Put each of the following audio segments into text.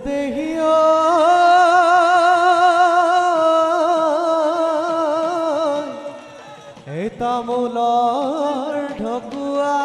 দেহিও এই তামোলৰ ঢকুৱা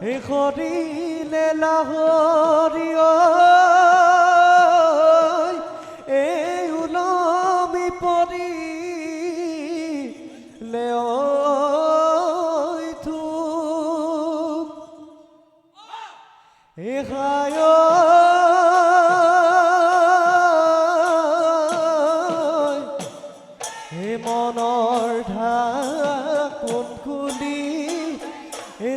এই সৰিলে লাহৰি এই ওলমি পৰিলে থোক এই খায় মনৰ ঢাকোন খুলি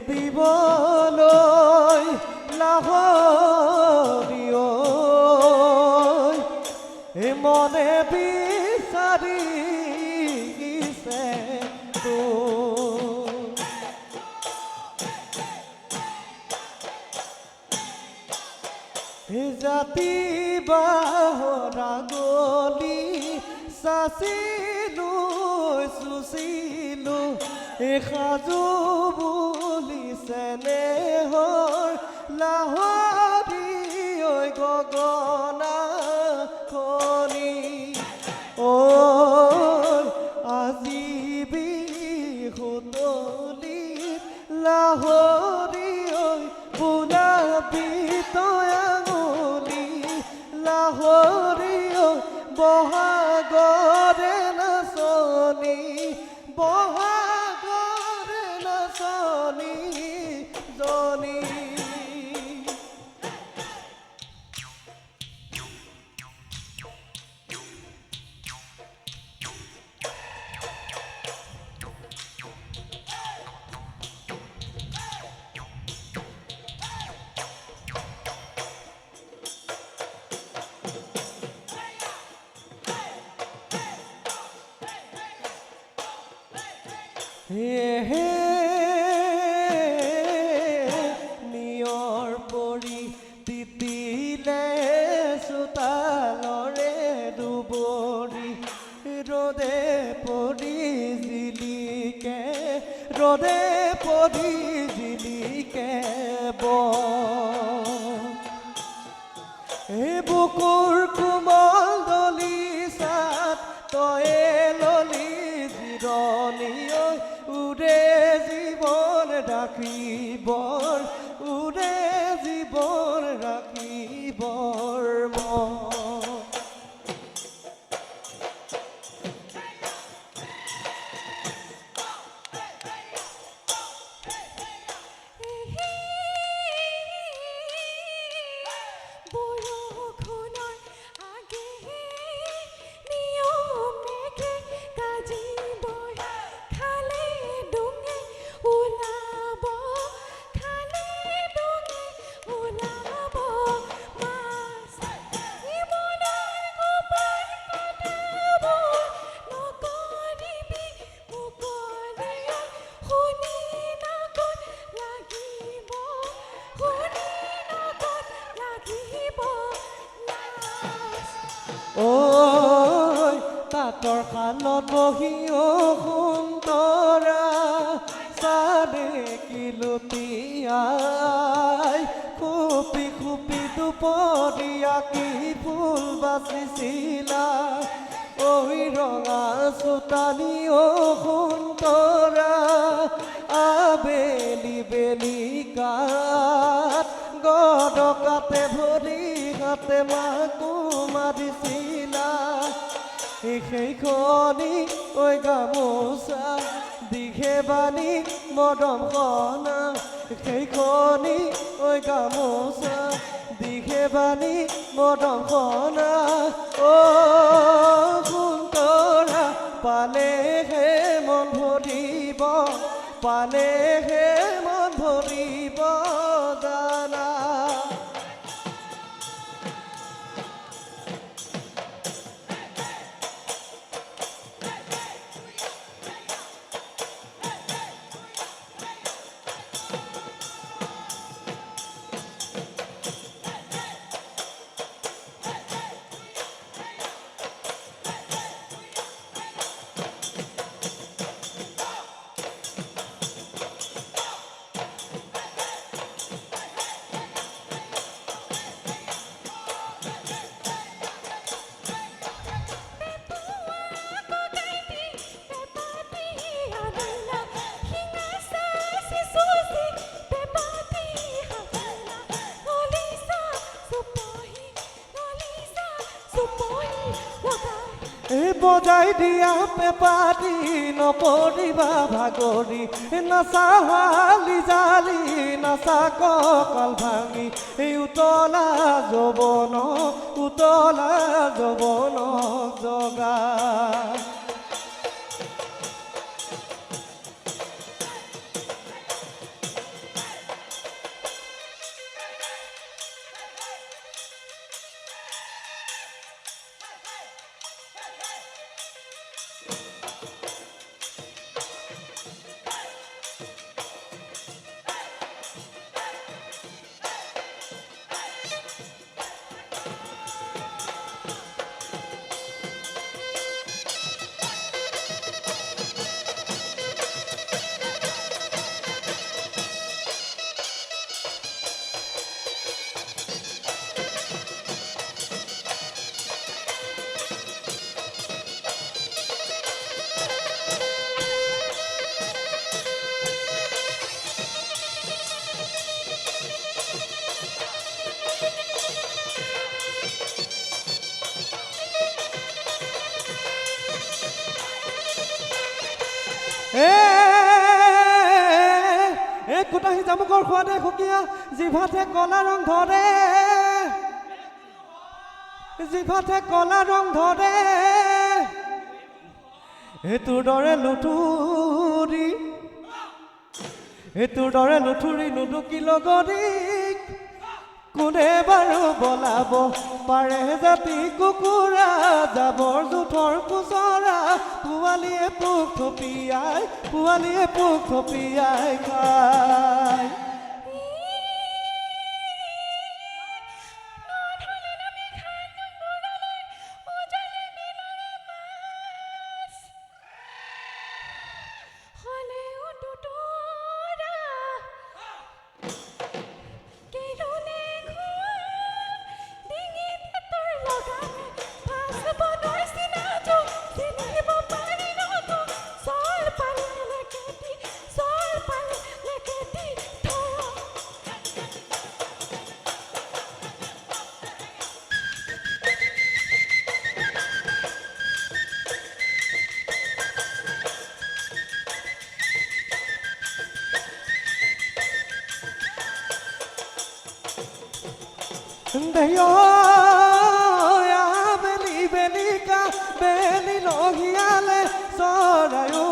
দিবলৈ লাহৰি মনে বিচাৰিছে জাতি বাহৰা গলি চাচিলো চুচিলো সাজু বুলি চেনেহৰ লাহৰি গগনা খনি আজি বিহুতলি লাহৰি বোলাবি তই আঙুলি লাহৰি বহাগৰে নাচনি বহাগৰে নাচনি জনী নিয়ৰ পৰি তিতিলে চোতালৰে দুবৰি ৰ'দে পৰি জিলিকে ৰ'দে পৰি জিলিকে বুকুৰ কোমল দলিচাত তয়ে ললি জিৰণি উৰে জীৱন ৰাখিবৰ উৰে জীৱন ৰাখিবৰ তাঁতৰ শালত বহি সুন্দৰা চাৰে কিলুটিয়াই খুপি খুপি দুপৰীয়া কি ফুল বাচিছিলা ৰঙা চোতালি সুন্দৰা আবেলি বেলিকাত গডকাতে ভৰি হাতে মাকো মাৰিছিলা সেইখনি গামোচা দিঘে বানি মদম খনা সেইখনি গামোচা দিঘে বানি মদম খনা সুন্দৰা পালেহে মন ভৰিব পালেহে মন ভৰিব জানা বজাই দিয়া পেপাতি নপৰিবা ভাগৰি নাচা হালি জালি নাচা কঁকাল ভাঙি উতলা যৌৱন জগা কোটাহী জামুকৰ খোৱাদে খুকীয়া জিভাতে কলা ৰং ধৰে তোৰ দৰে লুঠুৰি নুদুকি লগৰীক কোনে বাৰু বলাব পাৰে জাতি কুকুৰা জাবৰ জোথৰ কুচৰা পোৱালীয়ে পোক থপিয়াই খায় বেলি লহিয়ালে চৰায়ো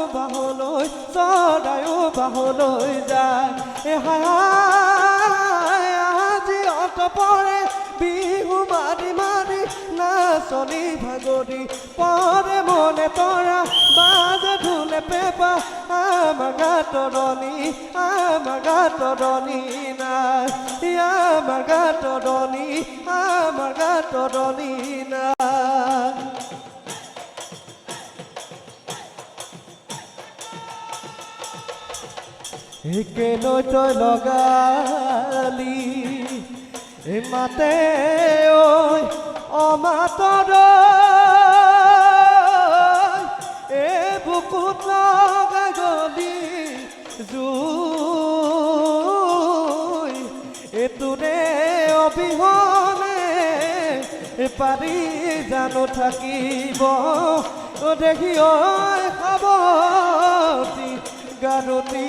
বাহলৈ যায় আজি অতপৰে বিহু মাৰি নাচনি ভাগৰি পৰে মনে তৰা বাজে ঢোলে পেপা আমাৰ গাতৰণি নাই আমাৰ গাতৰণি নাই একেলৈ তই লগালি মাতে ঐ অমাতৰ বুকুত লগাই গলি জুই এইটোৰে অবিহনে পাৰি জানো থাকিব দেখি ঐ সাৱতি গানতি